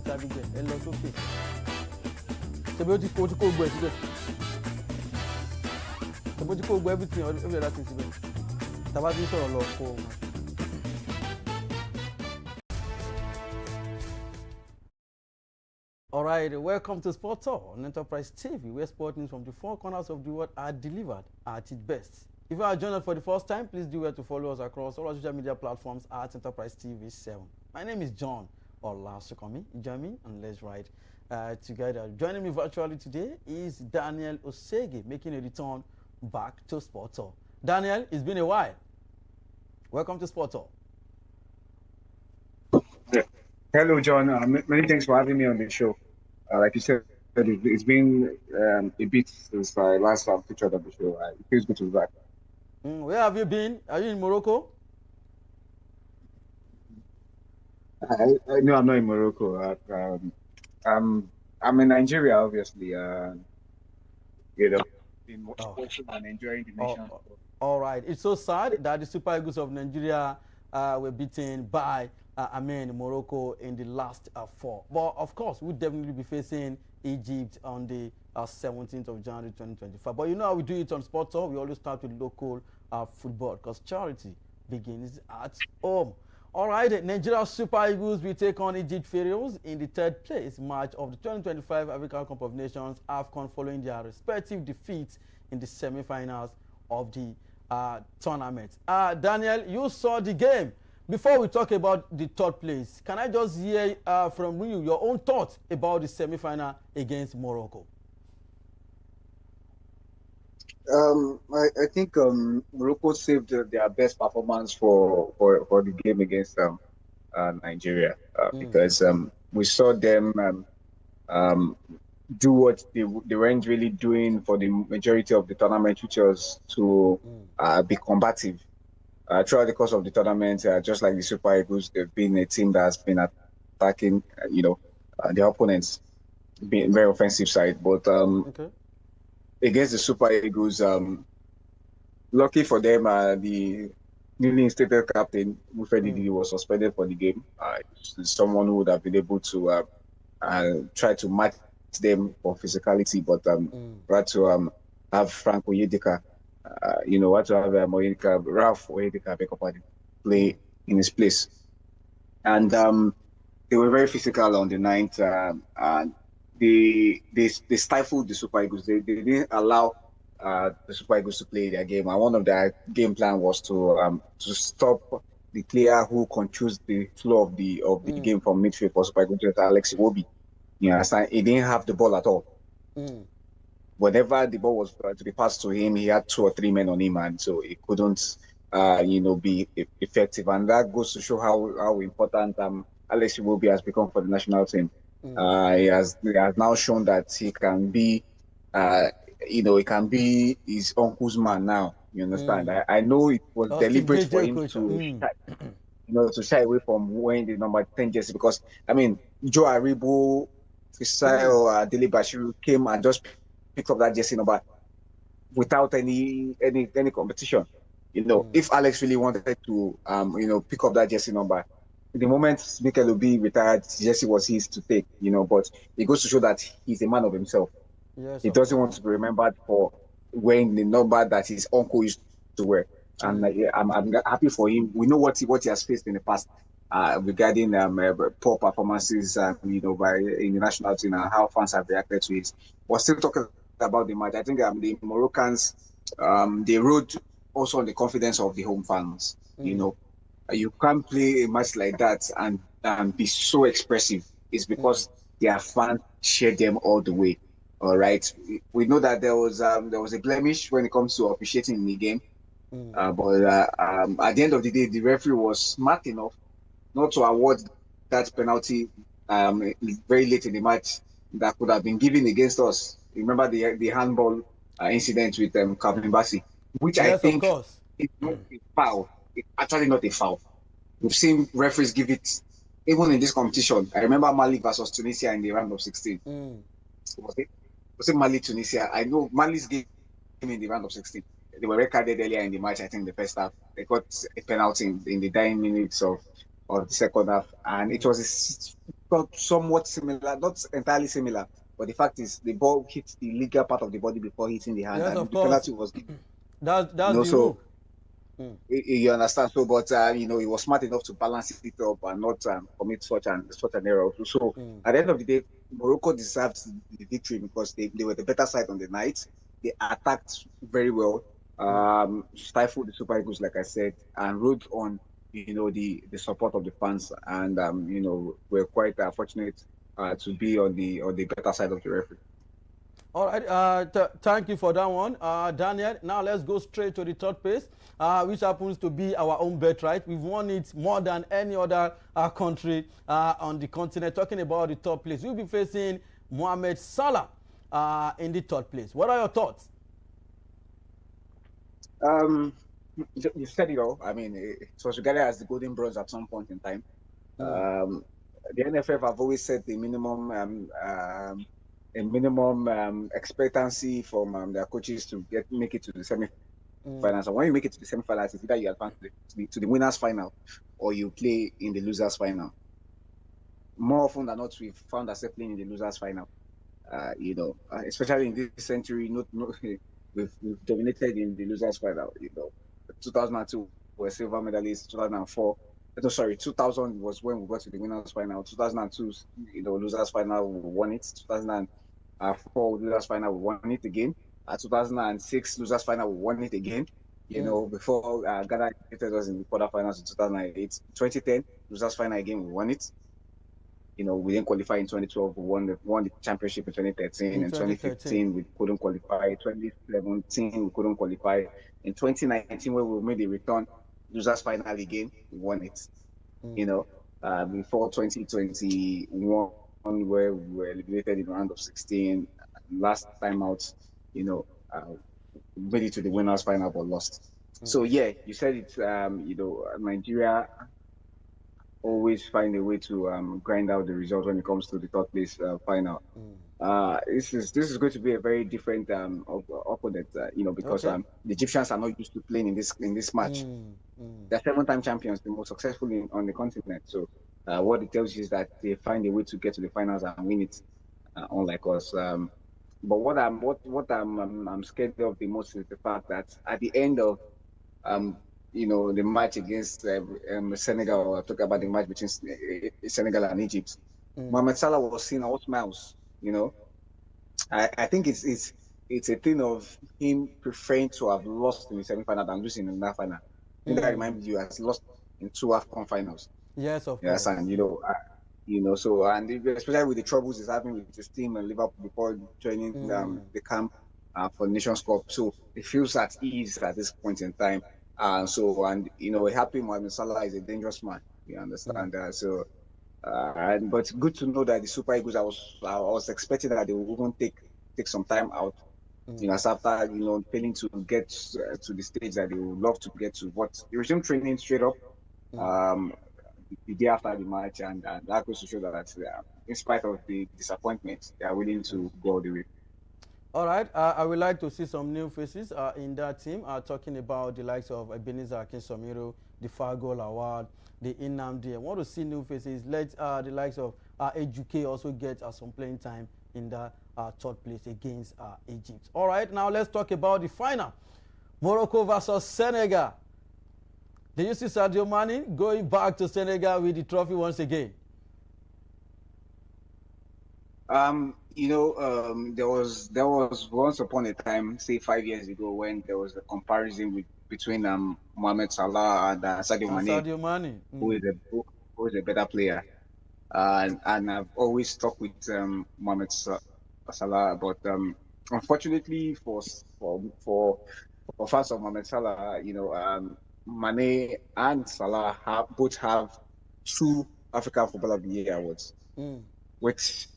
ṣàbíjẹ ẹ lọ sókè ṣebí ó ti kó gbọ́ ẹ síbẹ̀ ṣebí ó ti kó gbọ́ everything every other thing síbẹ̀ tàbá ti ń sọ̀rọ̀ lọ kó o. All right, welcome to Sport Talk on Enterprise TV, where sport news from the four corners of the world are delivered at its best. If you are joining us for the first time, please do well to follow us across all our social media platforms at Enterprise TV 7. My name is John Olasukomi. Join me and let's ride together. Joining me virtually today is Daniel Osege, making a return back to Sport Talk. Daniel, it's been a while. Welcome to Sport Talk. Yeah. Hello, John. Many thanks for having me on the show. Like you said, it's been a bit since I last featured on the show. It feels good to be back. Where have you been? Are you in Morocco? No, I'm not in Morocco. I'm in Nigeria, obviously. Been watching and enjoying the nation. All right. It's so sad that the Super Eagles of Nigeria were beaten by Morocco in the last 4. But of course, we'll definitely be facing Egypt on the 17th of January 2025. But you know how we do it on Sport Talk? We always start with local football because charity begins at home. All right, Nigeria Super Eagles will take on Egypt Pharaohs in the 3rd place match of the 2025 African Cup of Nations Afcon following their respective defeats in the semi-finals of the tournament. Daniel, you saw the game. Before we talk about the 3rd place, can I just hear from you your own thoughts about the semi-final against Morocco? I think Morocco saved their best performance for the game against Nigeria because we saw them do what they weren't really doing for the majority of the tournament, which was to be combative. Throughout the course of the tournament, just like the Super Eagles, they've been a team that has been attacking, their opponents, being very offensive side. But against the Super Eagles, lucky for them, the newly instated captain, Wilfred Ndidi, was suspended for the game. Someone who would have been able to try to match them for physicality, but rather to have Frank Onyedika. What to have Ralph Oyedika play in his place. And they were very physical on the 9th. And they stifled the Super Eagles. They didn't allow the Super Eagles to play their game. And one of their game plan was to stop the player who controls the flow of the game from midfield for Super Eagles, Alex Iwobi. You understand? He didn't have the ball at all. Whenever the ball was to be passed to him, he had 2 or 3 men on him, and so he couldn't, be effective. And that goes to show how important Alex Iwobi has become for the national team. He has now shown that he can be, he can be his uncle's man now. You understand? I know it was deliberate for him to shy away from wearing the number 10 jersey because Joe Aribo, Fisayo, Dele Bashiru came and just picked up that jersey number without any competition. If Alex really wanted to pick up that jersey number, the moment Mikel Obi retired, jersey was his to take. But it goes to show that he's a man of himself. Yes, he doesn't want to be remembered for wearing the number that his uncle used to wear. And I'm happy for him. We know what he has faced in the past regarding poor performances, by in the national team and how fans have reacted to it. We're still talking about the match. I think the Moroccans, they rode also on the confidence of the home fans. You can't play a match like that and be so expressive. It's because their fans share them all the way. All right. We know that there was a blemish when it comes to officiating in the game. But at the end of the day, the referee was smart enough not to award that penalty very late in the match that could have been given against us. Remember the handball incident with Calvin Bassey, which I think is not a foul. It's actually not a foul. We've seen referees give it even in this competition. I remember Mali versus Tunisia in the round of 16. Was it Mali Tunisia? I know Mali's game in the round of 16. They were recorded earlier in the match. I think the first half they got a penalty in the dying minutes of the second half, and it was somewhat similar, not entirely similar, but the fact is the ball hit the legal part of the body before hitting the hand, Yes, and of the course. penalty was given. That's the So rule. Mm. you understand. So, but he was smart enough to balance it up and not commit such an error. So, Mm. at the end of the day, Morocco deserved the victory because they were the better side on the night. They attacked very well, stifled the Super Eagles, like I said, and rode on the support of the fans, and we're quite fortunate to be on the better side of the referee. All right. Thank you for that one, Daniel. Now let's go straight to the third place, which happens to be our own bet, right? We've won it more than any other country on the continent. Talking about the third place, we'll be facing Mohamed Salah in the third place. What are your thoughts? Um, you said it all. I mean, it was regarded as the Golden Bronze at some point in time. Mm. Um, the NFF have always set a minimum expectancy from their coaches to make it to the Mm. semi-finals. And when you make it to the semi-finals, it's either you advance to the winners' final or you play in the losers' final. More often than not, we've found ourselves playing in the losers' final. Especially in this century, we've dominated in the losers' final. 2002 were silver medalists. 2004, no, sorry, 2000 was when we got to the winners' final. 2002, losers' final, we won it. 2004 losers' final, we won it again. 2006 losers' final, we won it again. Mm. Before Ghana defeated us in the quarterfinals in 2008. 2010 losers' final again, we won it. We didn't qualify in 2012. We won the championship in 2013. In In 2013. 2015, we couldn't qualify. 2017, we couldn't qualify. In 2019, where we made a return, losers final again, we won it. Mm. Before 2021, where we were eliminated in the round of 16. Last time out, made it to the winners final but lost. So Mm. yeah, you said it. Nigeria always find a way to grind out the results when it comes to the third place final. Mm. This is going to be a very different opponent, because Okay. the Egyptians are not used to playing in this match. Mm. Mm. They're seven-time champions, the most successful on the continent. So what it tells you is that they find a way to get to the finals and win it, unlike us. But what I'm scared of the most is the fact that at the end of the match against Senegal, or talk about the match between Senegal and Egypt, Mm. Mohamed Salah was seen all smiles. I think it's a thing of him preferring to have lost in the semi-final than losing in that final. I think that Mm. reminds you, has lost in two Afcon finals. Yes, of Yes, course. and so, and especially with the troubles he's having with his team and Liverpool before joining Mm. the camp for Nations Cup, so he feels at ease at this point in time. Happy Mohamed Salah is a dangerous man. You Mm. understand that? But good to know that the Super Eagles, I was expecting that they will even take some time out. Mm. As after failing to get to the stage that they would love to get to, but they resumed training straight up. Mm. Um, the day after the match, and that goes to show that in spite of the disappointment, they are willing to go all the way. All right. I would like to see some new faces in that team. Talking about the likes of Ebenezer Akinsomiro, the Fargo Award, the Inamdi. I want to see new faces. Let the likes of Ejuke also get some playing time in the third place against Egypt. All right. Now let's talk about the final. Morocco versus Senegal. Did you see Sadio Mane going back to Senegal with the trophy once again? There was once upon a time, say 5 years ago, when there was a comparison between Mohamed Salah and Sadio And Mane, Sadio Mane. who Mm. is a better player. And I've always stuck with Mohamed Salah, but unfortunately for fans of Mohamed Salah, Mane and Salah both have two African Footballer of the Year awards, Mm. which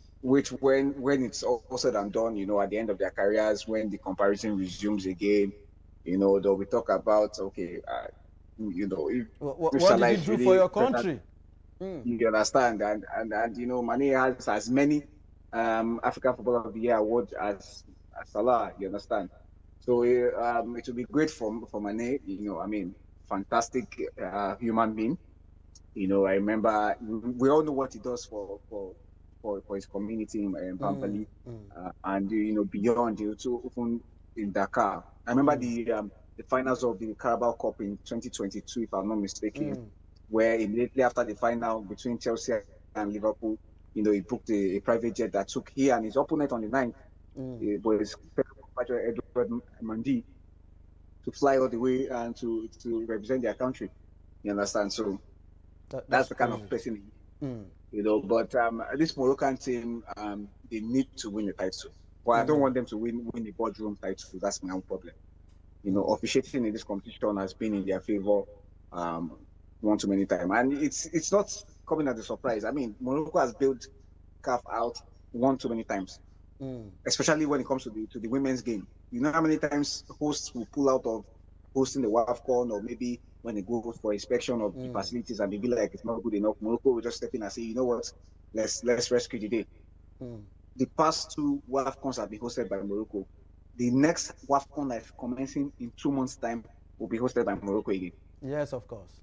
when it's all said and done, at the end of their careers, when the comparison resumes again, they'll be talk about, okay, if What Salah did you is do for really your better, country? Mm. you understand, and Mane has as many African Footballer of the Year awards as Salah, you understand. So it will be great for Mane, I mean, fantastic human being. I remember we all know what he does for his community in Pampali, and beyond. Also, even in Dakar. I remember the finals of the Carabao Cup in 2022, if I'm not mistaken, where immediately after the final between Chelsea and Liverpool, he booked a private jet that took he and his opponent on the ninth, was Edward Mandi, to fly all the way and to represent their country. You understand? So that's the kind of person he is. But this Moroccan team, they need to win the title. But I don't want them to win the boardroom title. That's my own problem. Officiating in this competition has been in their favor one too many times, and it's not coming as a surprise. I mean, Morocco has built CAF out one too many times, especially when it comes to the women's game. You know how many times hosts will pull out of hosting the Afcon, or maybe when they go for inspection of the facilities and they be like it's not good enough, Morocco will just step in and say, you know what, let's rescue the day. The past two Afcons have been hosted by Morocco. The next Afcon that's commencing in 2 months' time will be hosted by Morocco again. Yes, of course.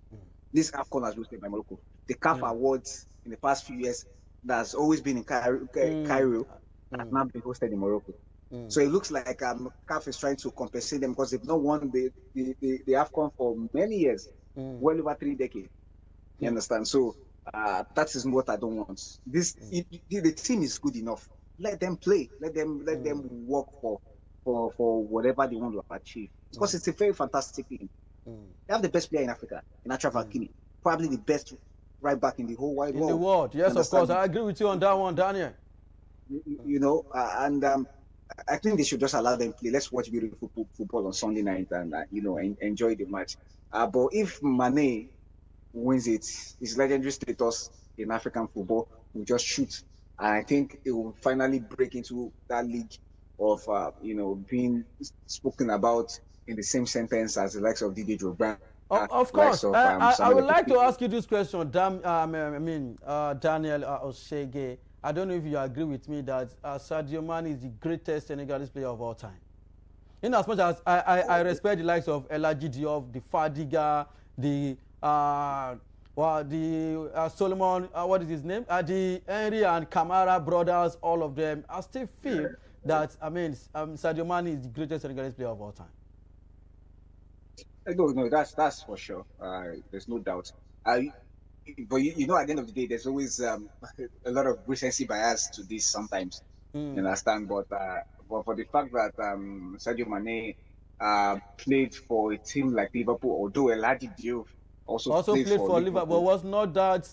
This Afcon has been hosted by Morocco. The CAF Awards in the past few years that's always been in Cairo has now been hosted in Morocco. So it looks like CAF is trying to compensate them because they've not won the Afcon for many years, well over 3 decades. You understand? So that is what I don't want. The team is good enough. Let them play. Let them work for whatever they want to achieve. Because it's a very fantastic team. They have the best player in Africa, in Achraf Hakimi, probably the best right back in the whole wide world. In the world, yes, of course. I agree with you on that one, Daniel. And I think they should just allow them play. Let's watch beautiful football on Sunday night and enjoy the match. But if Mane wins it, his legendary status in African football will just shoot. And I think it will finally break into that league of being spoken about in the same sentence as the likes of Didier Drogba. Of course. I would like to ask you this question, Daniel Oshege. I don't know if you agree with me that Sadio Mane is the greatest Senegalese player of all time. In as much as I respect the likes of Elhadji Diop, the Fadiga, the Solomon, what is his name? The Henry and Kamara brothers, all of them, I still feel that, Sadio Mane is the greatest Senegalese player of all time. No, that's for sure. There's no doubt. But at the end of the day, there's always a lot of recency bias to this sometimes. You understand? But for the fact that Sadio Mane played for a team like Liverpool, although Elhadji Diop also played for Liverpool, was not that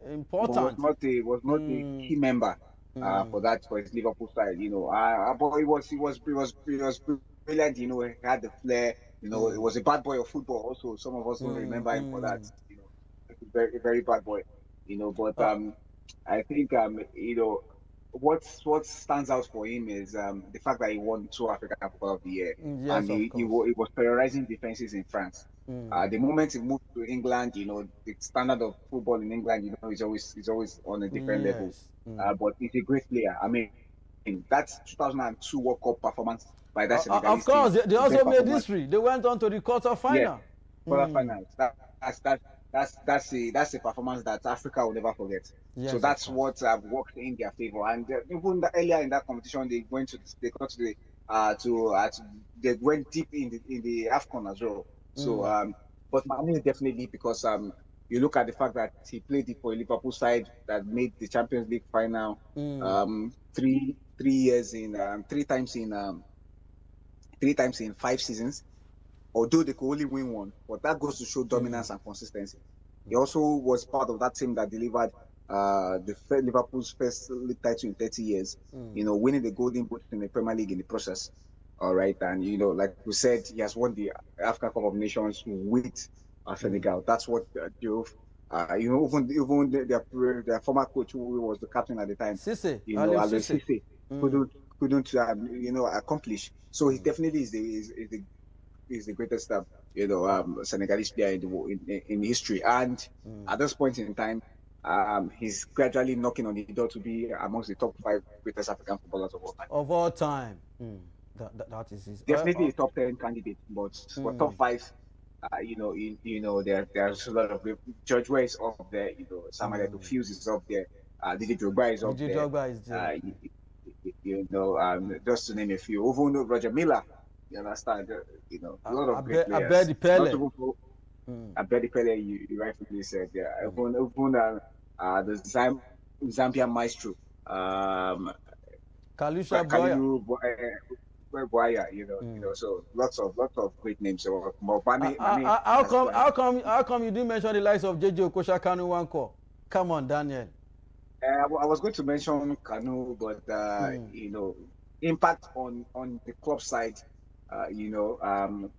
important. Was not a key member for his Liverpool side. But he was brilliant. He had the flair. He was a bad boy of football. Also, some of us don't remember him for that. Very, very bad boy. But I think what stands out for him is the fact that he won 2 African Footballer of the Year, and he was terrorizing defenses in France. The moment he moved to England, the standard of football in England, is always on a different level. But he's a great player. I mean, that's 2002 World Cup performance by that Senegalese team. Of course, they also made history. They went on to the quarterfinal. Yeah, quarterfinals. That's a performance that Africa will never forget. Yes, so that's what worked in their favor. And even earlier in that competition, they went deep in the Afcon as well. So, but Mane is definitely because you look at the fact that he played it for a Liverpool side that made the Champions League final 3 times in 5 seasons. Although they could only win 1, but that goes to show dominance and consistency. He also was part of that team that delivered Liverpool's first league title in 30 years, winning the Golden Boot in the Premier League in the process. All right, and like we said, he has won the African Cup of Nations with Senegal. That's what drove. Even their former coach, who was the captain at the time, Cisse, couldn't accomplish. So he definitely is the greatest Senegalese player in history. And at this point in time, he's gradually knocking on the door to be amongst the top 5 greatest African footballers of all time. Of all time. That is his, definitely a top 10 candidate, but for top 5, there's a lot of George Weah is up there. Samuel Fuse is up there. Didi Drogba is up Vijay there. Drogba is there. Just to name a few. Even Roger Miller, you understand? A lot of great I bet players. the Pele. Not even I bet the Pele you rightfully said. Yeah, even the Zambia maestro, Kalusha Boya. Kalilu Boya, so lots of great names. So, Mane How come you didn't mention the likes of JJ Okocha Kanu Wanko? Come on, Daniel. I was going to mention Kanu, but impact on the club side, even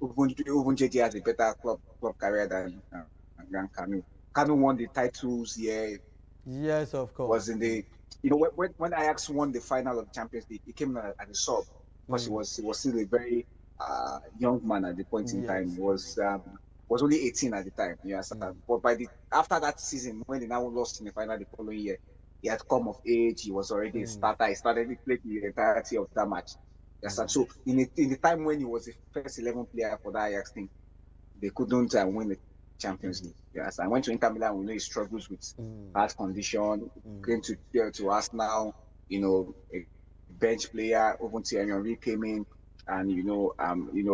JJ has a better club career than Kanu. Kanu won the titles. Yeah. Yes, of course. Was in the when Ajax won the final of the Champions League, he came as a sub because he was still a very young man at the point in time. He was only 18 at the time. Yes, but after that season, when they now lost in the final the following year, he had come of age. He was already a starter. He started playing the entirety of that match. Yes, so in the time when he was the first 11 player for the Ajax team, they couldn't win the Champions League. Yes, I went to Inter Milan. We know he struggles with heart condition. Came to Arsenal. A bench player. Even Thierry Henry came in, and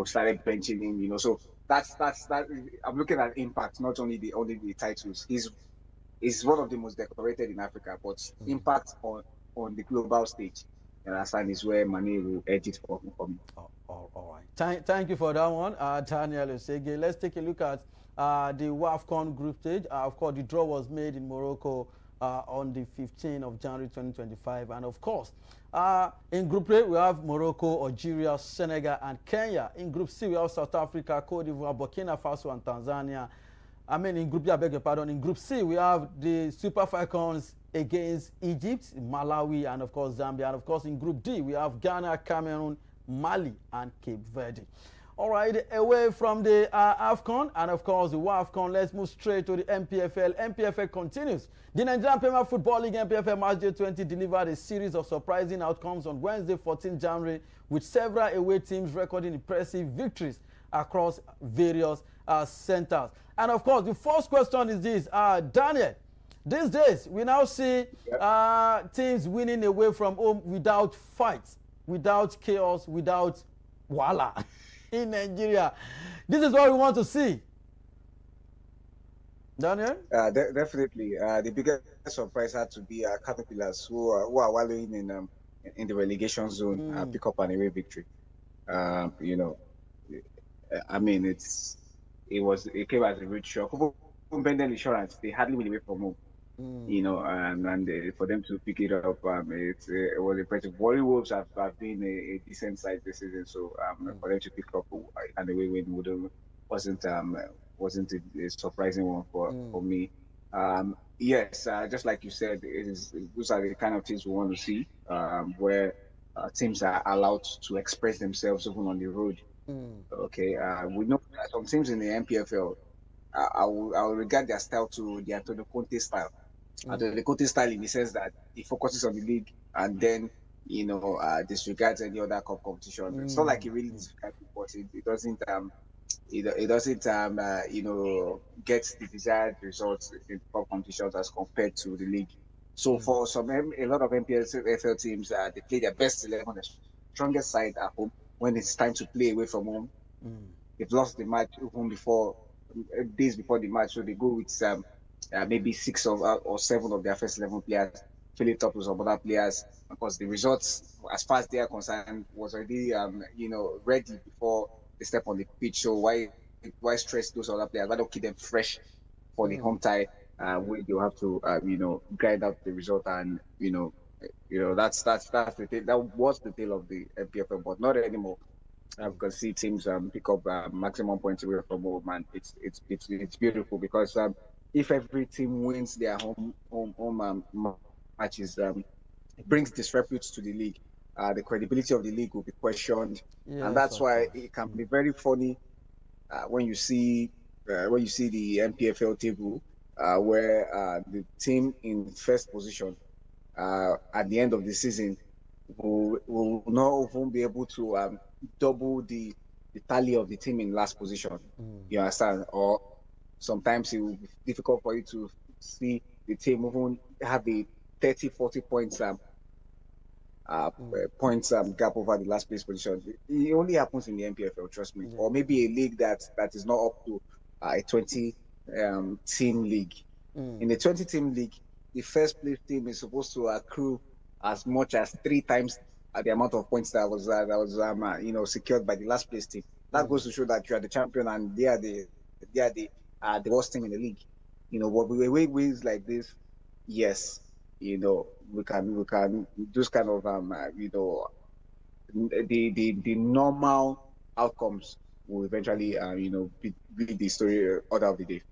started benching him. So that's that. I'm looking at impact, not only the titles. He's one of the most decorated in Africa, but impact on the global stage. And that is where Mane will edge it for me. All right. Thank you for that one, Daniel Osege. Let's take a look at the Afcon group stage. Of course, the draw was made in Morocco on the 15th of January 2025. And of course, in Group A, we have Morocco, Algeria, Senegal, and Kenya. In Group C, we have South Africa, Cote d'Ivoire, Burkina Faso, and Tanzania. In Group B, I beg your pardon. In Group C, we have the Super Falcons against Egypt, Malawi, and of course, Zambia. And of course, in Group D, we have Ghana, Cameroon, Mali, and Cape Verde. All right, away from the Afcon and of course the Afcon, let's move straight to the MPFL. MPFL continues. The Nigerian Premier Football League MPFL Match Day 20 delivered a series of surprising outcomes on Wednesday, 14 January, with several away teams recording impressive victories across various centers. And of course, the first question is this, Daniel. These days, we now see teams winning away from home without fights, without chaos, without voila. In Nigeria. This is what we want to see. Daniel? Definitely. The biggest surprise had to be Caterpillars, who are wallowing in the relegation zone, pick up an away victory. It came as a real shock. Even Bendel Insurance, they hardly win away from home. And for them to pick it up, it was impressive. Warri Wolves have been a decent side this season, so for them to pick up an away win wasn't a surprising one for me. Yes, just like you said, those are the kind of things we want to see, where teams are allowed to express themselves even on the road. Okay, we know that some teams in the MPFL, I will regard their style to the Antonio Conte style. Antonio Conte style in the sense that he focuses on the league and then disregards any other cup competition. It's not like he really disregards it, but it doesn't get the desired results in cup competitions as compared to the league. So for a lot of MPFL teams, they play their best 11, the strongest side at home when it's time to play away from home. They've lost the match even days before the match, so they go with maybe 6 or 7 of their first 11 players, fill it up with some other players, because the results, as far as they are concerned, was already ready before they step on the pitch. So why stress those other players? Why not keep them fresh for the home tie, where you have to grind out the result, and that's the thing. That was the tale of the MPFL, but not anymore. Because see teams pick up maximum points away from home, and it's beautiful, because if every team wins their home matches, it brings disrepute to the league. The credibility of the league will be questioned, and that's why it can be very funny when you see the MPFL table, where the team in first position at the end of the season will not even be able to double the tally of the team in last position. You understand? Or sometimes it will be difficult for you to see the team even have a 30, 40 points gap over the last place position. It only happens in the NPFL, trust me. Or maybe a league that is not up to a 20 team league. In the 20-team league, the first place team is supposed to accrue as much as 3 times the amount of points that was secured by the last place team. That goes to show that you are the champion and they are the worst team in the league. But with ways like this, yes, we can those kind of the normal outcomes will eventually be the story order of the day.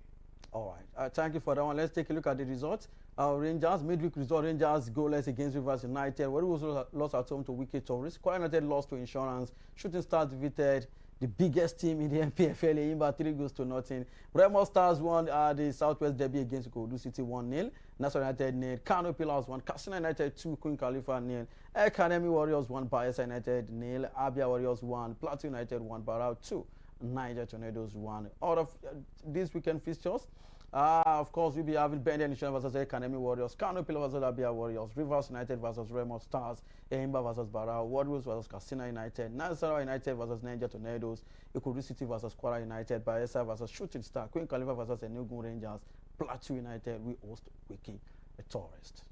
All right. Thank you for that one. Let's take a look at the results. Rangers, midweek result, Rangers goalless against Rivers United. What was lost at home to Wiki Tourists. Kwara United lost to Insurance. Shooting Stars defeated the biggest team in the NPFL, Imba 3-0. Remo Stars won the Southwest Derby against Kodu City 1-0. National United 0. Kano Pillars 1. Katsina United 2. Queen Khalifa 0. Academy Warriors 1. Bayelsa United 0. Abia Warriors 1. Plateau United 1. Barao 2. Niger Tornadoes 1. Out of these weekend fixtures, of course, we'll be having Benden Nation versus Academy Warriors, Kano Pillars versus Abia Warriors, Rivers United versus Remo Stars, Eimba versus Barao, Warriors versus Katsina United, Nasarawa United versus Niger Tornadoes, Ikodu City versus Kwara United, Bayelsa versus Shooting Star, Queen Khalifa versus Enugu Rangers, Plateau United, we host Wiki Tourist.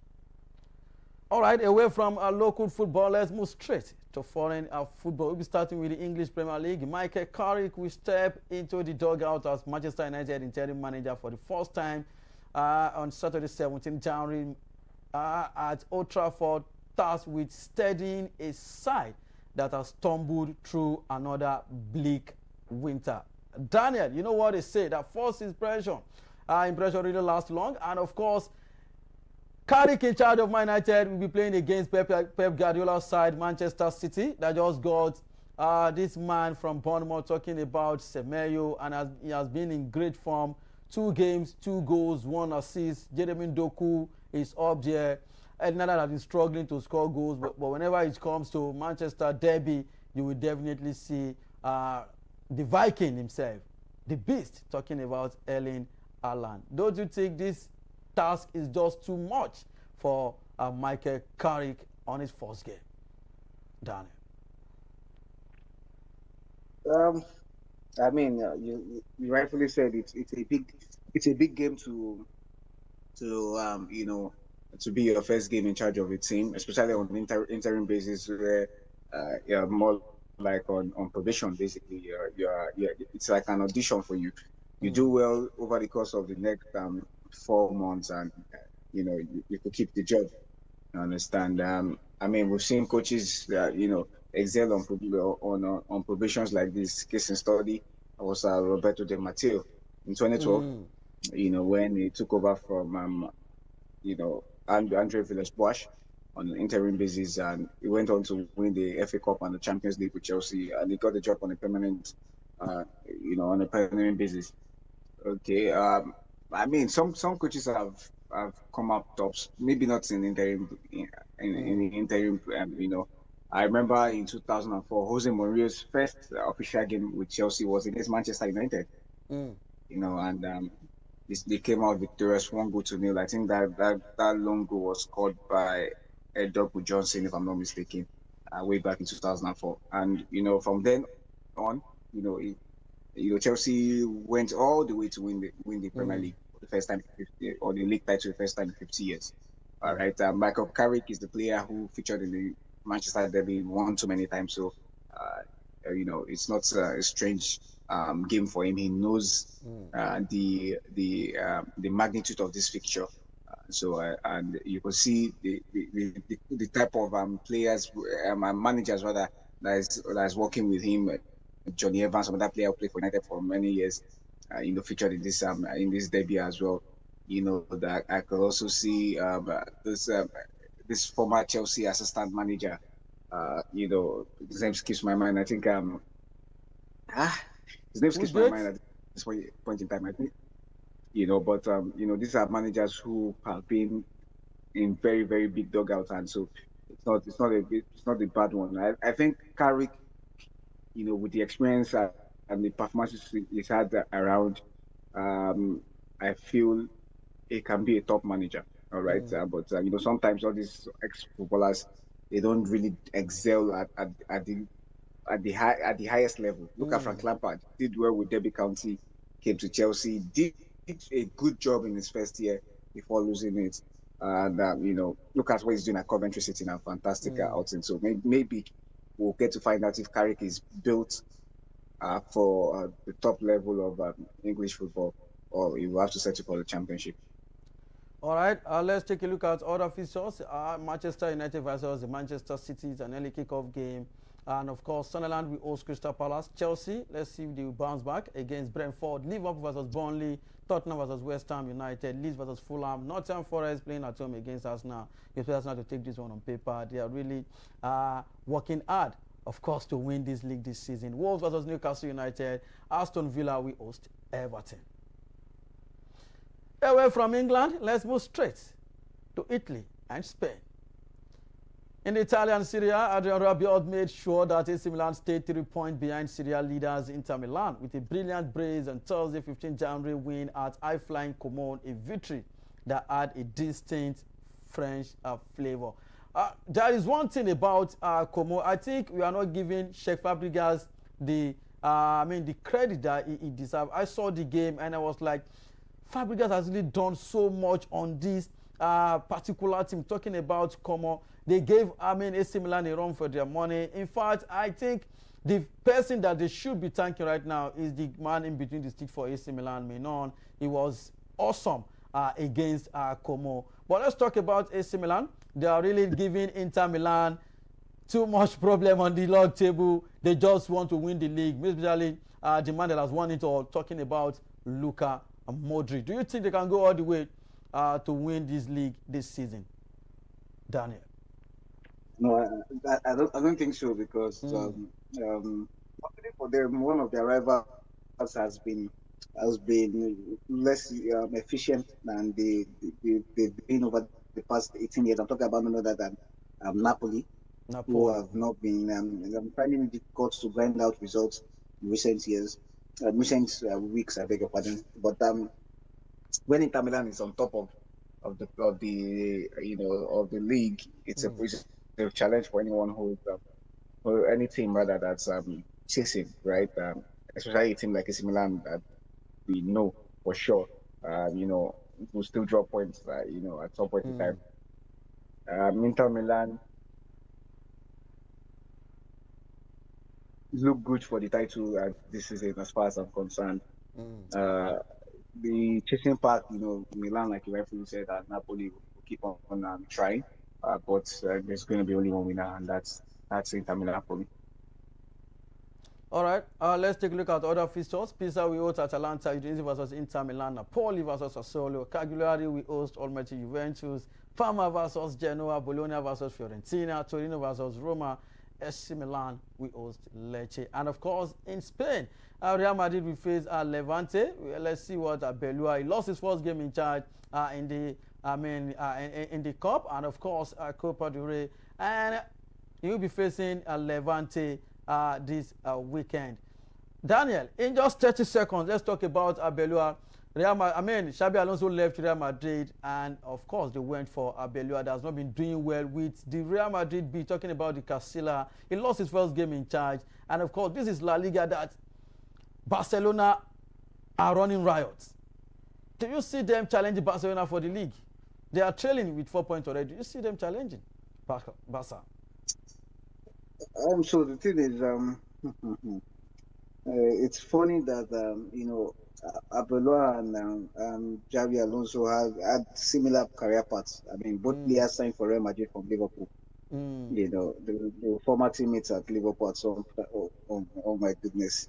All right, away from our local football, let's move straight to foreign football. We'll be starting with the English Premier League. Michael Carrick will step into the dugout as Manchester United interim manager for the first time on Saturday, 17 January at Old Trafford, tasked with steadying a side that has stumbled through another bleak winter. Daniel, you know what they say, that first impression really lasts long, and of course, Carrick, in charge of Man United, will be playing against Pep Guardiola's side, Manchester City, that just got this man from Bournemouth talking about Semenyo, and he has been in great form. 2 games, 2 goals, 1 assist. Jeremy Doku is up there. Another has been struggling to score goals, but whenever it comes to Manchester derby, you will definitely see the Viking himself, the beast, talking about Erling Haaland. Don't you think this task is just too much for Michael Carrick on his first game? Daniel. I mean, you rightfully said it's a big game to be your first game in charge of a team, especially on an interim basis where you're more like on probation. Basically, it's like an audition for you. You do well over the course of the next 4 months, and you could keep the job. You understand? I mean, we've seen coaches excel on probations like this. Case in study was Roberto Di Matteo in 2012. When he took over from Andre Villas-Boas on an interim basis, and he went on to win the FA Cup and the Champions League with Chelsea, and he got the job on a permanent basis. Okay. I mean, some coaches have come up tops. Maybe not in interim. In the interim, I remember in 2004, Jose Mourinho's first official game with Chelsea was against Manchester United. And they came out victorious, 1-0. I think that long goal was scored by Doku Johnson, if I'm not mistaken, way back in 2004. And from then on, Chelsea went all the way to win the Premier League for the first time in 50, or the league title for the first time in 50 years. All right. Michael Carrick is the player who featured in the Manchester derby one too many times. So, it's not a strange game for him. He knows the magnitude of this fixture. And you can see the type of players, managers rather, that is working with him. Johnny Evans, another player who played for United for many years, featured in this debut as well. That I could also see this former Chelsea assistant manager. His name skips my mind. I think his name skips my mind at this point in time. I think but these are managers who have been in very, very big dugouts, and so it's not a bad one. I think Carrick with the experience and the performances he's had around, I feel he can be a top manager. All right, but sometimes all these ex-footballers, they don't really excel at the highest level. Look at Frank Lampard, did well with Derby County, came to Chelsea, did a good job in his first year before losing it. And look at what he's doing at Coventry City now, fantastic outing. So maybe we'll get to find out if Carrick is built for the top level of English football, or he will have to settle for the Championship. All right, let's take a look at other fixtures. Manchester United versus the Manchester City is an early kickoff game. And of course, Sunderland will host Crystal Palace. Chelsea, let's see if they will bounce back against Brentford. Liverpool versus Burnley. Tottenham versus West Ham United. Leeds versus Fulham. Nottingham Forest playing at home against Arsenal. You expect Arsenal to take this one on paper. They are really working hard, of course, to win this league this season. Wolves versus Newcastle United. Aston Villa will host Everton. Away from England, let's move straight to Italy and Spain. In the Italian Serie A, Adrian Rabiot made sure that AC Milan stayed 3 points behind Serie A leaders Inter Milan with a brilliant brace on Thursday 15 January win at high-flying Como, a victory that had a distinct French flavor. There is one thing about Como. I think we are not giving Sheikh Fabregas the credit that he deserves. I saw the game and I was like, Fabregas has really done so much on this particular team. Talking about Como, they gave AC Milan a run for their money. In fact, I think the person that they should be thanking right now is the man in between the stick for AC Milan, Menon. He was awesome against Como. But let's talk about AC Milan. They are really giving Inter Milan too much problem on the log table. They just want to win the league, especially the man that has won it all, talking about Luka Modric. Do you think they can go all the way to win this league this season, Daniel? No, I don't think so, because luckily for them, one of their rivals has been less efficient than they've been over the past 18 years. I'm talking about none other than Napoli, who have not been finding it difficult to grind out results in recent years, weeks. I beg your pardon. But when Inter Milan is on top of the league, it's a challenge for anyone or any team rather that's chasing, right? Especially a team like AC Milan that we know for sure, will still drop points, at some point in time. Inter Milan look good for the title this season, as far as I'm concerned. The chasing part, Milan, like you rightfully said, Napoli will keep on trying, but there's going to be only one winner, and that's Inter Milan for me. All right, let's take a look at other fixtures. Pisa will host Atalanta, Udinese versus Inter Milan, Napoli versus Sassuolo, Cagliari will host Almaty Juventus, Parma versus Genoa, Bologna versus Fiorentina, Torino versus Roma, AC Milan will host Lecce. And of course, in Spain, Real Madrid will face Levante. Let's see what Belua. He lost his first game in charge in the Cup, and of course, Copa del Rey. And he will be facing Levante this weekend. Daniel, in just 30 seconds, let's talk about Belua. Xabi Alonso left Real Madrid, and of course they went for Belua that has not been doing well with the Real Madrid B. Talking about the Castilla, he lost his first game in charge, and of course this is La Liga that Barcelona are running riots. Do you see them challenging Barcelona for the league? They are trailing with 4 points already. Do you see them challenging Barca? So the thing is, it's funny that Arbeloa and Xabi Alonso have had similar career paths. Both players signed for Real Madrid from Liverpool. The former teammates at Liverpool at some. Oh my goodness.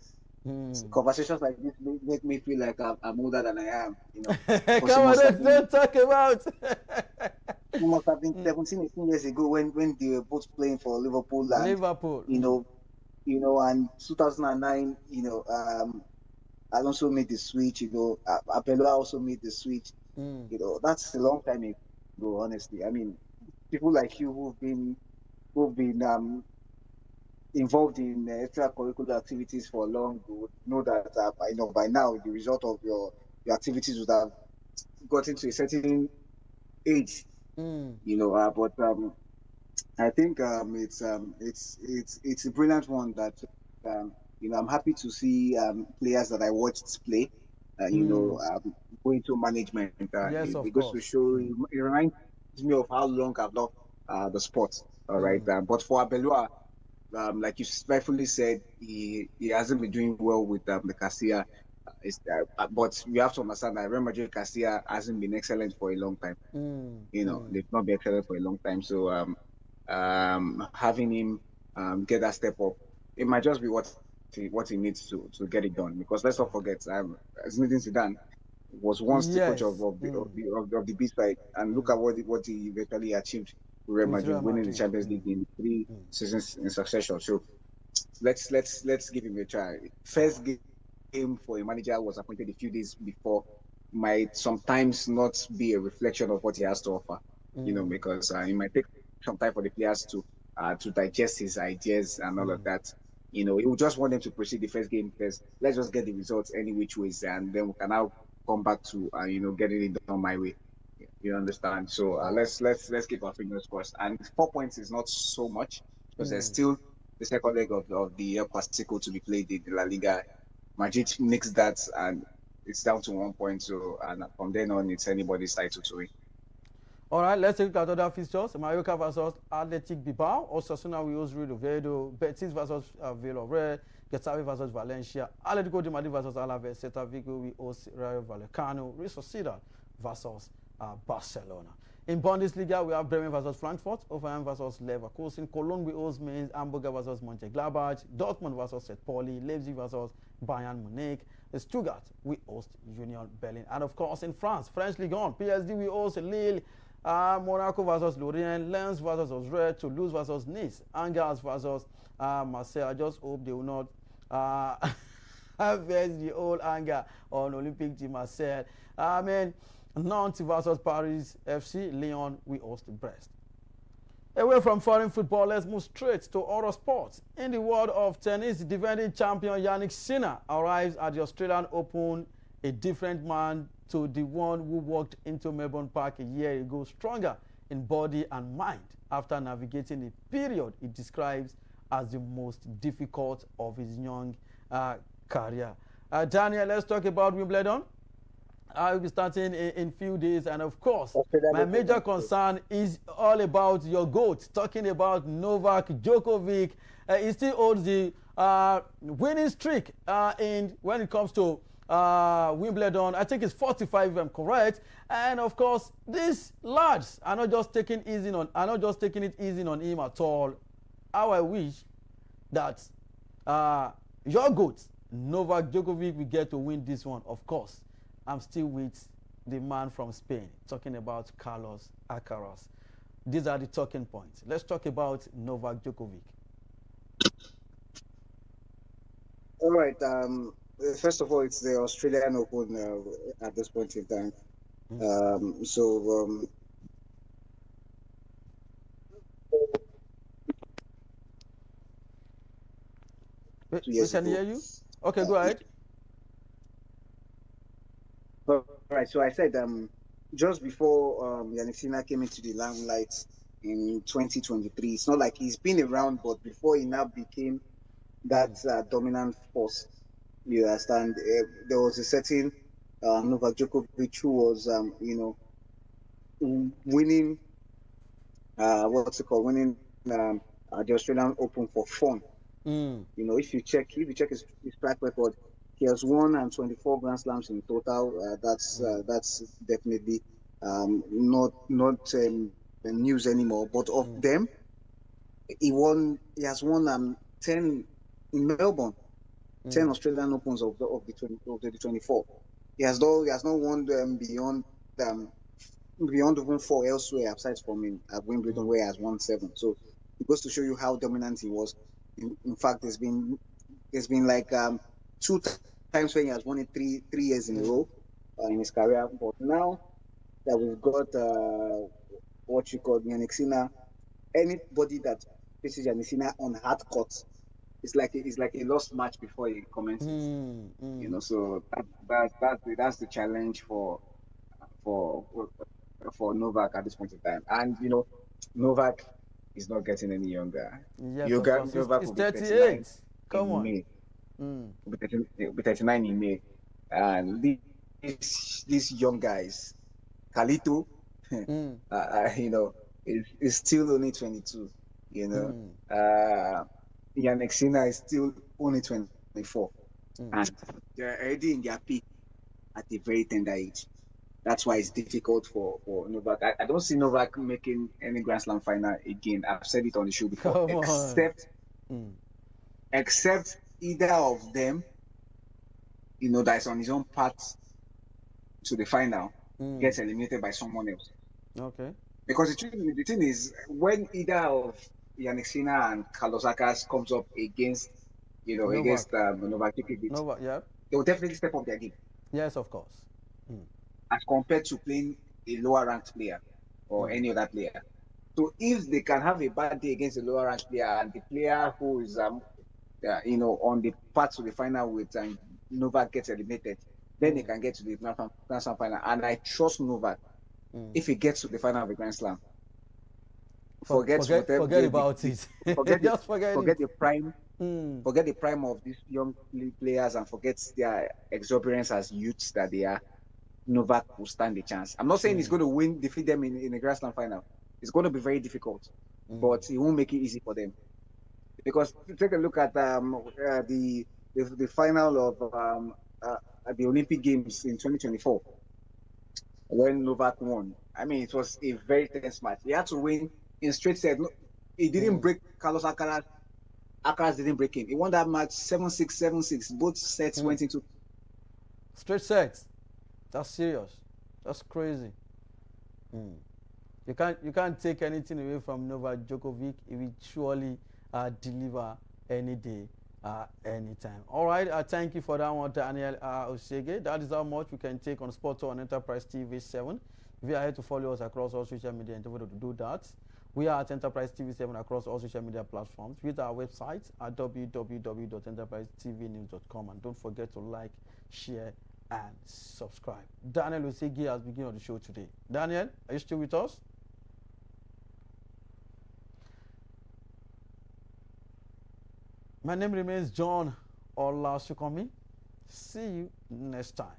So conversations like this make me feel like I'm older than I am. Come on, let's talk about. It must have been 17, 18 years ago when they were both playing for Liverpool. And 2009, Alonso made the switch. Arbeloa also made the switch. That's a long time ago. Honestly, people like you who've been involved in extracurricular activities for long, you would know that by now the result of your activities would have gotten to a certain age, Mm. but I think it's a brilliant one that I'm happy to see players that I watched play, Mm. go into management. Yes, It of goes to course. show, Mm. it reminds me of how long I've loved the sport. All right, Mm. but for Abelua, like you rightfully said, he hasn't been doing well with the Castilla. But you have to understand that Real Madrid Castilla hasn't been excellent for a long time. Mm. Mm. They've not been excellent for a long time. So having him get that step up, it might just be what he needs to get it done. Because let's not Okay. forget, Zinedine Zidane was once the coach of Yes. of the of Mm. the, of the B side, and look Mm. at what he eventually achieved with Real With Madrid, Real winning the Madrid. Champions Mm. League in three Mm. seasons in succession. So let's give him a try. First game for a manager was appointed a few days before might sometimes not be a reflection of what he has to offer. Mm. Because it might take some time for the players to digest his ideas and all of Mm. that. He would just want them to proceed the first game first. Let's just get the results any which ways, and then we can now come back to getting it done my way. You understand? So Oh. let's keep our fingers crossed. And 4 points is not so much because there's Mm. still the second leg of the El Clasico to be played in the La Liga. Madrid makes that, and it's down to 1 point. So and from then on, it's anybody's title to win. All right, let's take a look at other fixtures. Mallorca versus Athletic Bilbao, Osasuna will host Real Oviedo, Betis versus Villarreal, Getafe versus Valencia, Atletico de Madrid versus Alaves, Celta Vigo will host Rayo Vallecano, Real Sociedad versus Barcelona. In Bundesliga, we have Bremen versus Frankfurt, Hoffenheim versus Leverkusen, Cologne will host Mainz, Hamburger versus Mönchengladbach, Dortmund versus St. Pauli, Leipzig versus Bayern Munich, Stuttgart will host Union Berlin. And of course, in France, French Ligue 1, PSG will host Lille, Monaco versus Lorient, Lens versus Auxerre, Toulouse versus Nice, Angers versus Marseille. I just hope they will not harvest the old anger on Olympique de Marseille. Nantes versus Paris FC, Lyon we host Brest. Away from foreign football, let's move straight to other sports. In the world of tennis, defending champion Yannick Sinner arrives at the Australian Open a different man to the one who walked into Melbourne Park a year ago, stronger in body and mind after navigating a period he describes as the most difficult of his young career. Daniel, let's talk about Wimbledon. I will be starting in few days, and of course, my major concern is all about your GOAT, talking about Novak Djokovic. He still holds the winning streak when it comes to Wimbledon. I think it's 45 if I'm correct. And of course, these lads are not just taking it easy on him at all. How I wish that your GOAT, Novak Djokovic, will get to win this one, of course. I'm still with the man from Spain, talking about Carlos Alcaraz. These are the talking points. Let's talk about Novak Djokovic. All right. First of all, it's the Australian Open at this point in time. We can hear you. Okay, go ahead. All right. So I said just before Yannick Sinner came into the limelight in 2023, it's not like he's been around, but before he now became that dominant force, you understand? There was a certain Novak Djokovic who was, winning, winning the Australian Open for fun. If you check his track record, he has won 24 Grand Slams in total. That's definitely not news anymore. But of them, he has won 10 in Melbourne, 10 Australian Opens of the 24. He has not won them beyond even 4 elsewhere, aside from at Wimbledon, where he has won 7. So it goes to show you how dominant he was. In fact, there's been like 2 times when he has won it 3 years in a row in his career. But now that we've got what you call Yannick Sinner, anybody that faces Yannick Sinner on hard court it's like a lost match before it commences. You know, so that's the challenge for for Novak at this point in time. And you know, Novak is not getting any younger. Yes, of course. Novak It's will be 39 38. Come in on. May. Mm. He'll be 39 in May. And these young guys, Kalito, Mm. you know, is still only 22. You know, Mm. Yannick Sinner is still only 24, Mm. and they're already in their peak at a very tender age. That's why it's difficult for Novak. I don't see Novak making any Grand Slam final again. I've said it on the show before, Come on. Mm. except either of them, you know, that's on his own path to the final, Mm. gets eliminated by someone else. Okay. Because the thing is, when either of Yannick Sinner and Carlos Alcaraz comes up against, you know, Novak. against Novak Djokovic, Novak, yeah. they will definitely step up their game Yes, of course. Mm. as compared to playing a lower ranked player or Mm. any other player. So if they can have a bad day against a lower ranked player and the player who is you know, on the path to the final with Novak gets eliminated, then they Mm. can get to the Grand Slam final. And I trust Novak Mm. if he gets to the final of the Grand Slam. Forget whatever Forget about it. forget the Just forget it. forget the prime Mm. forget the prime of these young players and forget their exuberance as youths that they are. Novak will stand a chance. I'm not saying he's Mm. going to defeat them in the Grand Slam final. It's going to be very difficult, Mm. but he won't make it easy for them. Because take a look at the final of at the Olympic Games in 2024 when Novak won. I mean, it was a very tense match. He had to win in straight set. No, he didn't Mm. break Carlos Alcaraz. Alcaraz didn't break him. He won that match 7-6, 7-6. Both sets Mm. went into Straight sets. That's serious. That's crazy. Mm. You can't take anything away from Novak Djokovic. He will surely deliver any day, anytime. All right. Thank you for that one, Daniel Osege. That is how much we can take on Sport on Enterprise TV 7. If you are here to follow us across all social media, endeavor to do that. We are at Enterprise TV 7 across all social media platforms. Visit our website at www.enterprisetvnews.com, and don't forget to like, share, and subscribe. Daniel Osege has begun on the show today. Daniel, are you still with us? My name remains John Olasukomi. See you next time.